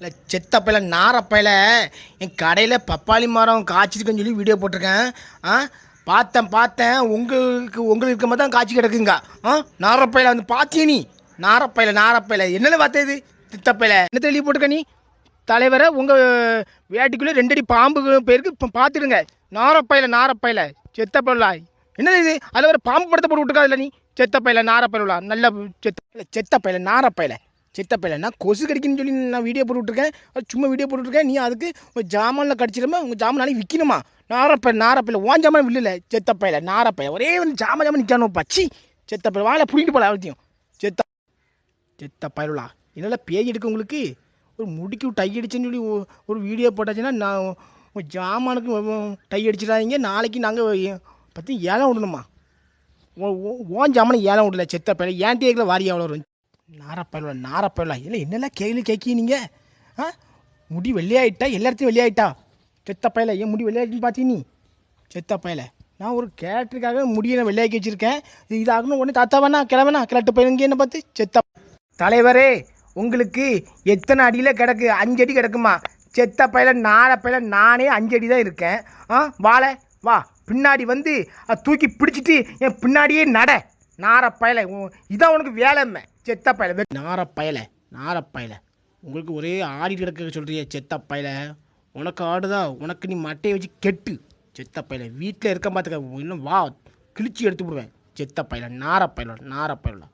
இல்லை செத்தப்பையில நாரப்பையில என் கடையில் பப்பாளி மரம் காய்ச்சிருக்குன்னு சொல்லி வீடியோ போட்டிருக்கேன். பார்த்தேன் உங்களுக்கு இருக்க மாதிரி தான் காய்ச்சி கிடக்குங்க. நாரப்பையில வந்து பார்த்திய நீ நாரப்பையில என்னென்ன பார்த்தே இது சித்தப்பையில என்ன தெளிவு போட்டிருக்க நீ தலைவரை உங்கள் வேட்டிக்குள்ளே 2 அடி பாம்பு பேருக்கு இப்போ பார்த்துடுங்க. நாரப்பையில செத்தப்பையில என்னது இது? அதில் வேறு பாம்பு படத்தை போட்டு விட்டுருக்காதுல்ல நீ செத்தப்பையில நாரப்பையில நல்ல செத்தப்பையில சித்தப்பையிலன்னா கொசு கடிக்குன்னு சொல்லி நான் வீடியோ போட்டுருக்கேன். சும்மா வீடியோ போட்டுருக்கேன். நீ அதுக்கு ஒரு ஜாமானில் கடிச்சிடாம உங்கள் ஜாமான் நாளைக்கு விற்கணுமா? நாரப்பையில ஓன் ஜாமான் வில்ல செத்தப்பையில நாரப்பையில ஒரே வந்து ஜாமான் நிற்கணும். பச்சி செத்தப்பையில வாழை புடிட்டு போல அவத்தையும் செத்தப்பையிலா என்னால் பேய் எடுக்க உங்களுக்கு ஒரு முடிக்கு டை அடிச்சுன்னு சொல்லி ஒரு வீடியோ போட்டாச்சுன்னா நான் ஜாமானுக்கு டை அடிச்சிடாதீங்க. நாளைக்கு நாங்கள் பற்றி ஏலம் விடணுமா? ஓன் ஜாமான் ஏலம் விடல செத்தப்பையில ஏன் தேக்கில் வாரியா அவ்வளோ வரும். நாரப்பையில இல்லை என்னெல்லாம் கேள்வி கேட்கி நீங்கள் முடி வெள்ளையாயிட்டா எல்லா இடத்தையும் வெள்ளையாயிட்டா செத்தப்பையில ஏன் முடி வெள்ளையாயிட்டுன்னு பார்த்தீங்க நீ செத்தப்பையில நான் ஒரு கேரக்டருக்காக முடியை நான் வெள்ளையாக்கி வச்சுருக்கேன். இதாகணும் உடனே தாத்தா வேணா கிளட்டு பையனுங்க என்ன பார்த்து செத்த தலைவரே உங்களுக்கு எத்தனை அடியில் கிடக்கு? 5 அடி கிடக்குமா? செத்தப்பையில நாரப்பையில நானே 5 அடி தான் இருக்கேன். வாழை வா பின்னாடி வந்து தூக்கி பிடிச்சிட்டு என் பின்னாடியே நட. நாரப்பயலை இதான் உனக்கு வேலைமை செத்தப்பயலை. நாரப்பயலை உங்களுக்கு ஒரே ஆடி கிடக்க சொல்கிறிய செத்தப்பயலை. உனக்கு ஆடுதான் உனக்கு நீ மட்டையை வச்சு கெட்டு செத்தப்பயலை வீட்டில் இருக்க பார்த்துக்க இன்னும் வா கிழிச்சி எடுத்து விடுவேன் செத்தப்பயலை நாரப்பயலோட